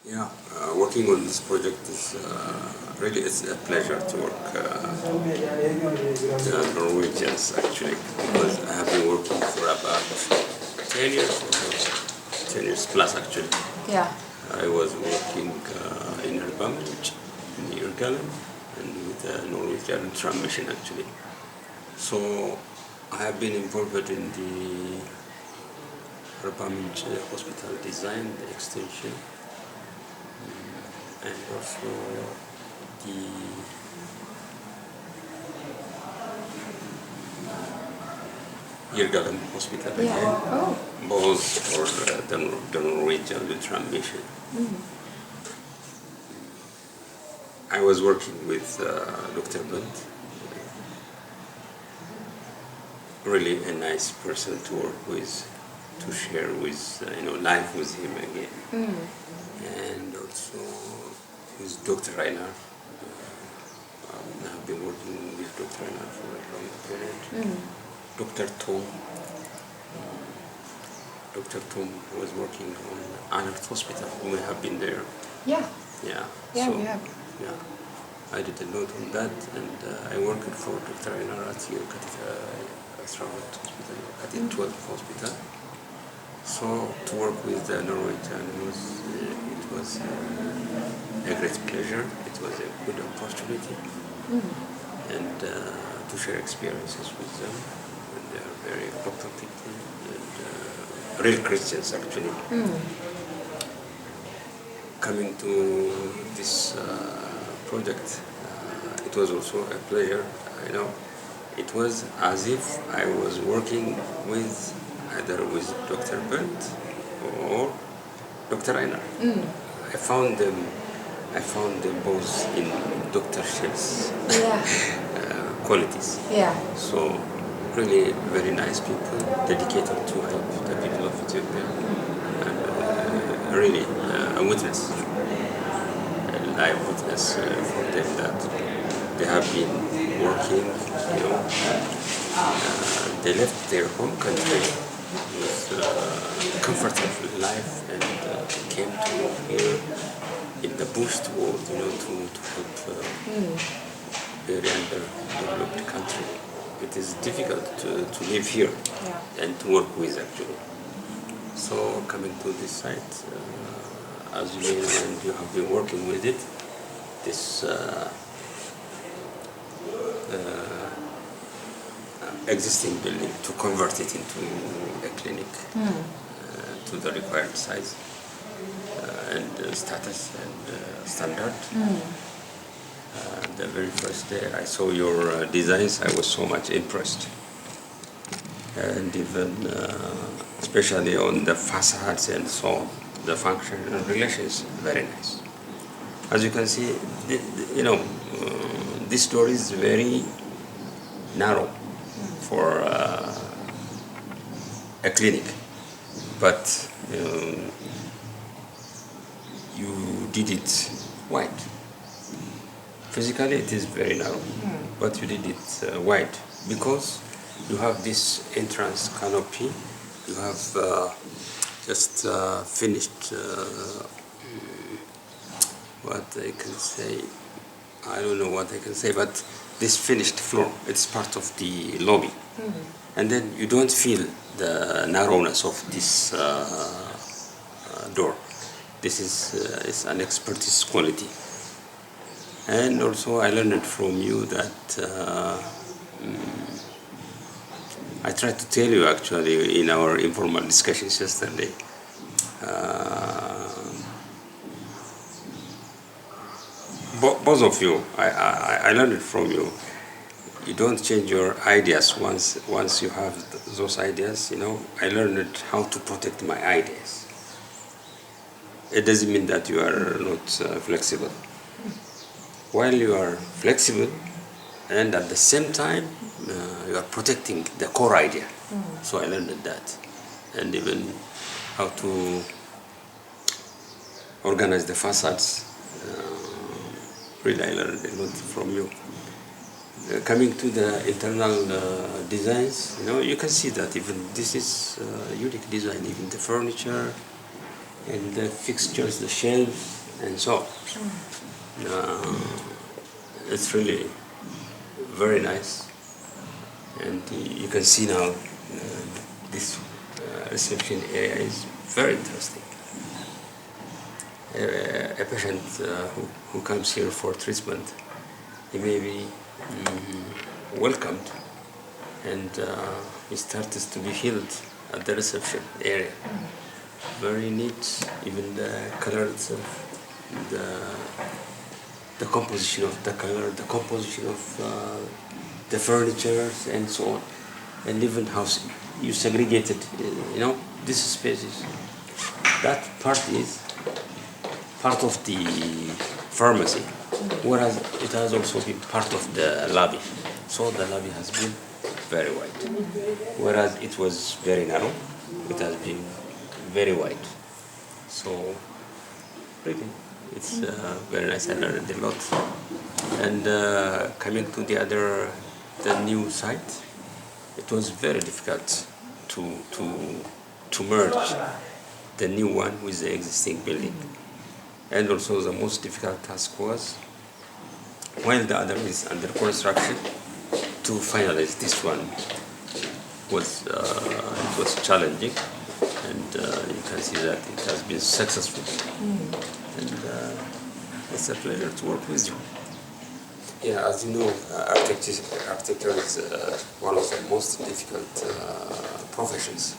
Yeah, working on this project is really it's a pleasure to work the Norwegians actually because I have been working for about 10 years, 10 years plus actually. Yeah. I was working in Alabama, near Gallen, and with a Norwegian transmission actually. So I have been involved in the Alabama hospital design, the extension, and also the Irgalem Hospital Yeah. again, Oh. both for the Norwegian transmission. I was working with Dr. Bunt, really a nice person to work with, to share with, life with him again. And also with Dr. Reiner. I have been working with Dr. Reiner for a long period. Dr. Tom. Dr. Tom was working on Anert Hospital. We have been there. Yeah. Yeah. Yeah, so, we have. Yeah. I did a lot on that, and I worked for Dr. Reiner at Hospital, at the 12th Hospital. So to work with the Norwegian was a great pleasure. It was a good opportunity, and to share experiences with them. And they are very local people and real Christians actually. Coming to this project, it was also a pleasure. It was as if I was working with either with Dr. Bert or Dr. Reiner. I found them both in Dr. Shell's qualities. Yeah. So really very nice people, dedicated to help the people of Ethiopia, and really a witness, a live witness for them that they have been working. They left their home country with comfortable life and came to here in the bush world, to help very underdeveloped country. It is difficult to live here and to work with actually. So coming to this site, as you know, and you have been working with it, this existing building, to convert it into a clinic to the required size and status and standard. The very first day I saw your designs, I was so much impressed, and even especially on the facades and so on, the function and relations, very nice. As you can see, this door is very narrow for a clinic, but you did it wide. Physically it is very narrow, but you did it wide because you have this entrance canopy. You have just finished what I can say. I don't know what I can say, but this finished floor, it's part of the lobby. And then you don't feel the narrowness of this door. This is an expertise quality. And also I learned from you that I tried to tell you actually in our informal discussions yesterday. Both of you, I learned it from you. You don't change your ideas once you have those ideas. I learned how to protect my ideas. It doesn't mean that you are not flexible. While you are flexible, and at the same time you are protecting the core idea. So I learned that, and even how to organize the facades. Really, I learned a lot from you. Coming to the internal designs, you can see that even this is unique design, even the furniture and the fixtures, the shelves, and so it's really very nice. And you can see now this reception area is very interesting. A patient who comes here for treatment, he may be welcomed, and he starts to be healed at the reception area. Very neat, even the color itself, the composition of the color, the composition of the furniture, and so on, and even how you segregated, these spaces. That part is part of the pharmacy, whereas it has also been part of the lobby. So the lobby has been very wide, whereas it was very narrow, it has been very wide. So really, it's very nice. I learned a lot. And coming to the new site, it was very difficult to merge the new one with the existing building. And also the most difficult task was, while the other is under construction, to finalize this one it was challenging, and you can see that it has been successful. And it's a pleasure to work with you. Yeah, as you know, architecture is one of the most difficult professions,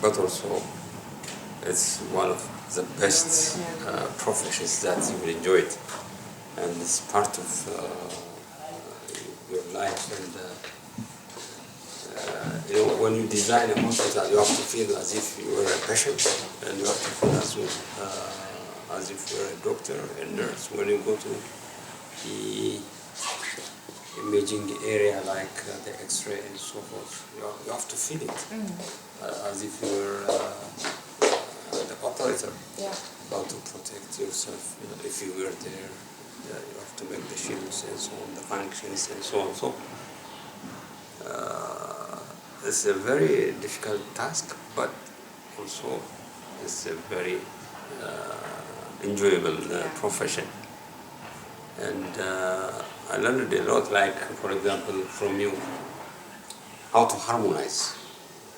but also it's one of the best professions that you will enjoy it, and it's part of your life. And when you design a hospital, you have to feel as if you were a patient, and you have to feel as if you're a doctor and nurse. When you go to the imaging area like the X-ray and so forth, you have to feel it as if you were the operator, how to protect yourself. If you were there, you have to make the shields and so on, the functions and so on. So it's a very difficult task, but also it's a very enjoyable profession. And I learned a lot, like, for example, from you, how to harmonize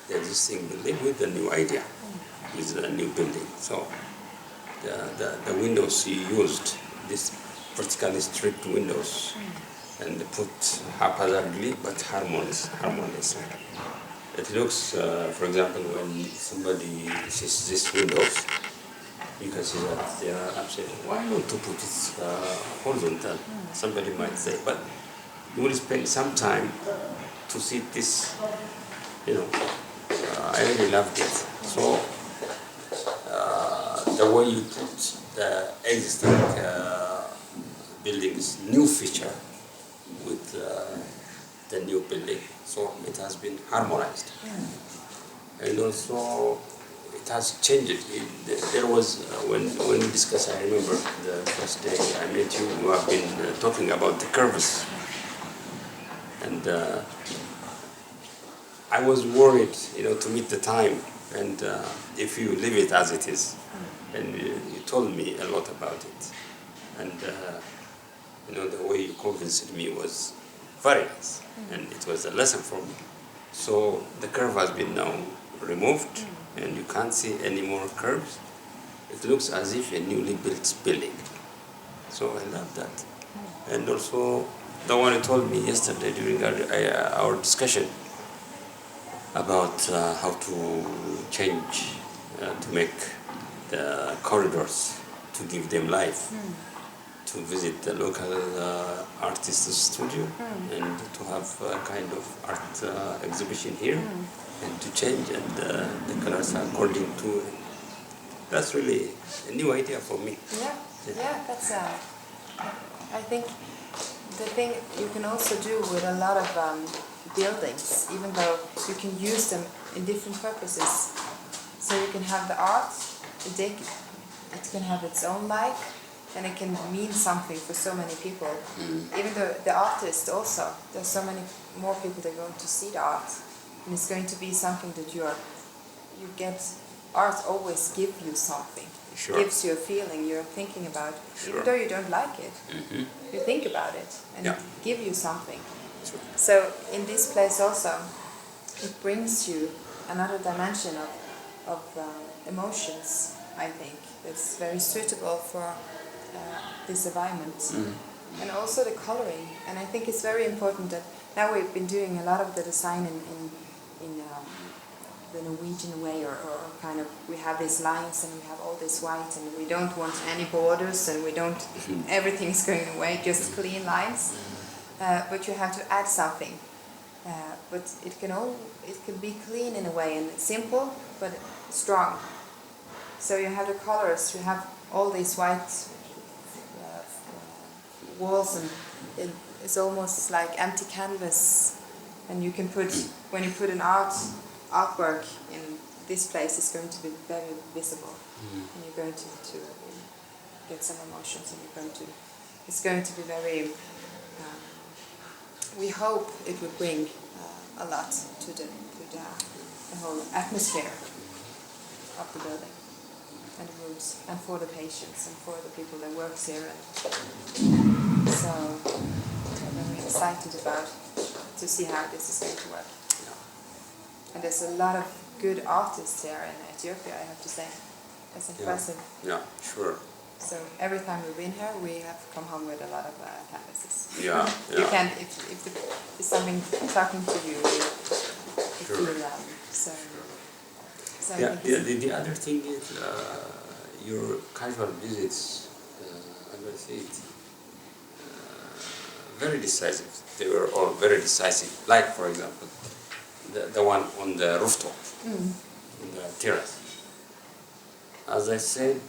the existing building with the new idea, with the new building. So the windows you used, these vertically stripped windows, and put haphazardly but harmoniously. It looks, for example, when somebody sees these windows, you can see that they are absolutely, why not to put it horizontal? Somebody might say, but you will spend some time to see this, I really loved it. So the way you put the existing building's new feature with the new building, so it has been harmonized. And also it has changed. There was, when we discussed, I remember the first day I met you, you have been talking about the curves. And I was worried, to meet the time, and if you leave it as it is. And you told me a lot about it. And the way you convinced me was very nice, and it was a lesson for me. So the curve has been now removed, and you can't see any more curves. It looks as if a newly built building. So I love that. And also the one you told me yesterday during our discussion about how to change, to make the corridors, to give them life, to visit the local artist's studio, and to have a kind of art exhibition here, and to change, and the colors are according to. That's really a new idea for me. Yeah, that's I think the thing you can also do with a lot of buildings, even though you can use them in different purposes. So you can have the art, it can have its own life, and it can mean something for so many people. Even though the artist also, there's so many more people that are going to see the art, and it's going to be something that you get art always gives you something. Sure. Gives you a feeling you're thinking about, Sure. even though you don't like it. You think about it, and Yeah. it gives you something. Sure. So in this place also, it brings you another dimension of emotions, I think. It's very suitable for this environment. And also the coloring. And I think it's very important that now we've been doing a lot of the design in the Norwegian way, or kind of, we have these lines and we have all this white and we don't want any borders and we don't, everything is going away, just clean lines. But you have to add something. But it can be clean in a way and simple but strong. So you have the colors, you have all these white walls, and it's almost like empty canvas. And you can put, when you put an artwork in this place, it's going to be very visible. And you're going to get some emotions, and it's going to be very, we hope it will bring a lot to the whole atmosphere of the building and the rooms, and for the patients and for the people that work here. And so I'm very excited about to see how this is going to work. And there's a lot of good artists here in Ethiopia, I have to say. It's impressive. Yeah, sure. So every time we've been here, we have come home with a lot of canvases. Yeah, You can, if there's something talking to you, you Sure. feel so Yeah, I think the other thing is your casual visits, I will say it, very decisive. They were all very decisive. Like, for example, the one on the rooftop, on the terrace. As I said,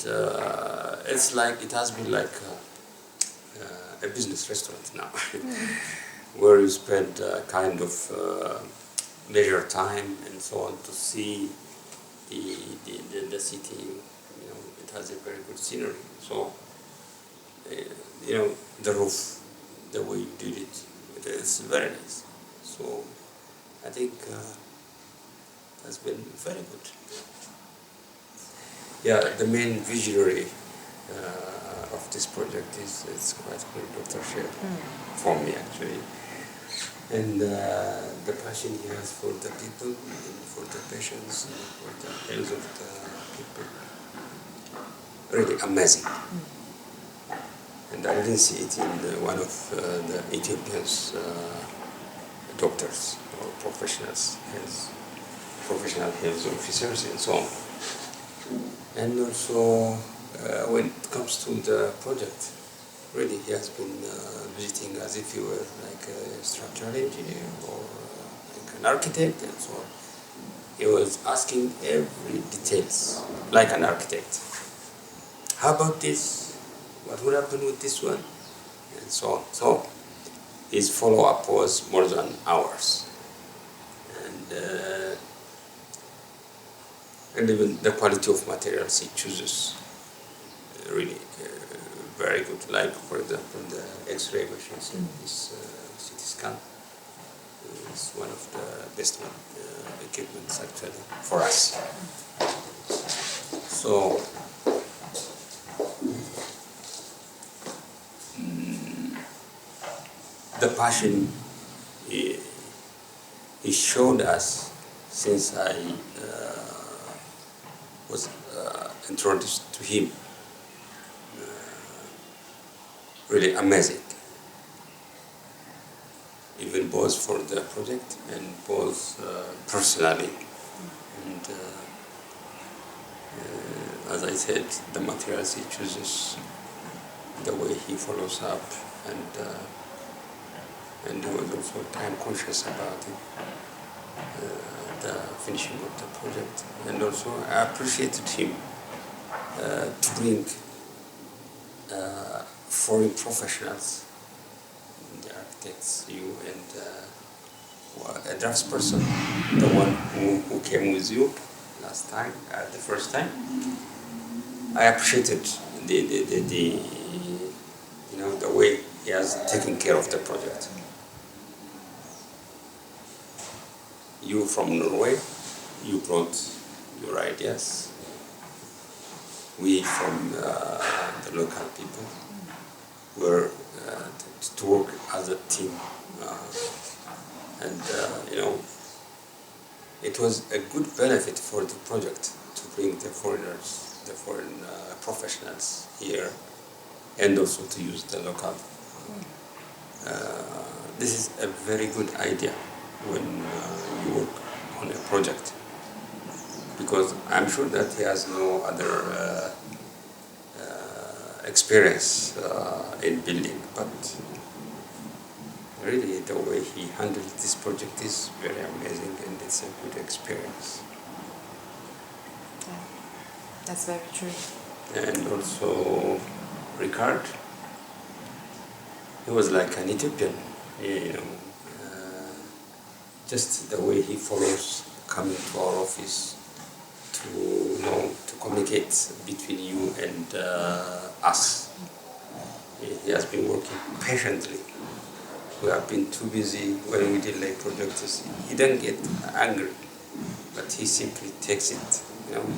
it's like, it has been like a business restaurant now, where you spend kind of leisure time and so on to see the city. You know, it has a very good scenery. So, you know, the roof, the way you did it, it's very nice. So, I think it has been very good. Yeah, the main visionary of this project is quite good, Dr. Sher, for me actually. And the passion he has for the people, and for the patients, and for the health of the people, really amazing. And I didn't see it in one of the Ethiopians doctors or professionals, professional health officers and so on. And also, when it comes to the project, really he has been visiting as if he were like a structural engineer or like an architect and so on. He was asking every details, like an architect. How about this? What will happen with this one? And so on. So his follow-up was more than hours. And even the quality of materials he chooses, really very good. Like, for example, the X-ray machines in this CT scan is one of the best equipments actually for us. So, the passion he showed us since I was introduced to him, really amazing. Even both for the project and both personally. And as I said, the materials he chooses, the way he follows up, and he was also time conscious about it. The finishing of the project, and also I appreciated him to bring foreign professionals, the architects, you and a draftsperson, the one who came with you last time, the first time. I appreciated the way he has taken care of the project. You from Norway, you brought your ideas, we from the local people were to work as a team, and it was a good benefit for the project to bring the foreigners, the foreign professionals here, and also to use the local. This is a very good idea when you work on a project, because I'm sure that he has no other experience in building, but really the way he handled this project is very amazing, and it's a good experience. Yeah, that's very true. And also Ricard, he was like an Ethiopian, just the way he follows coming to our office to communicate between you and us. He has been working patiently. We have been too busy when we delay projects. He doesn't get angry, but he simply takes it.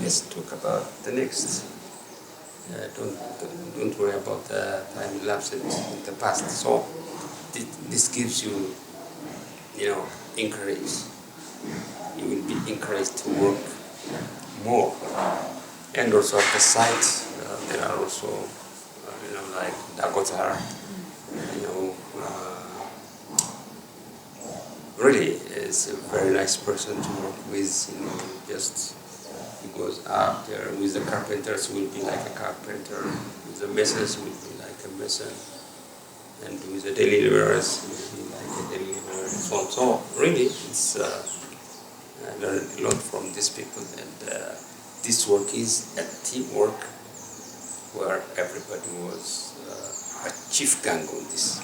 Let's talk about the next. Don't worry about the time lapse in the past. So this gives you, encourage. You will be encouraged to work more. And also at the site, there are also, like Dagotar, really is a very nice person to work with, just he goes up there with the carpenters, will be like a carpenter, with the masons will be like a mason, and with the deliverers will be like a deliverer, and so on. So really, it's I learned a lot from these people, and this work is a teamwork where everybody was a chief gang on this.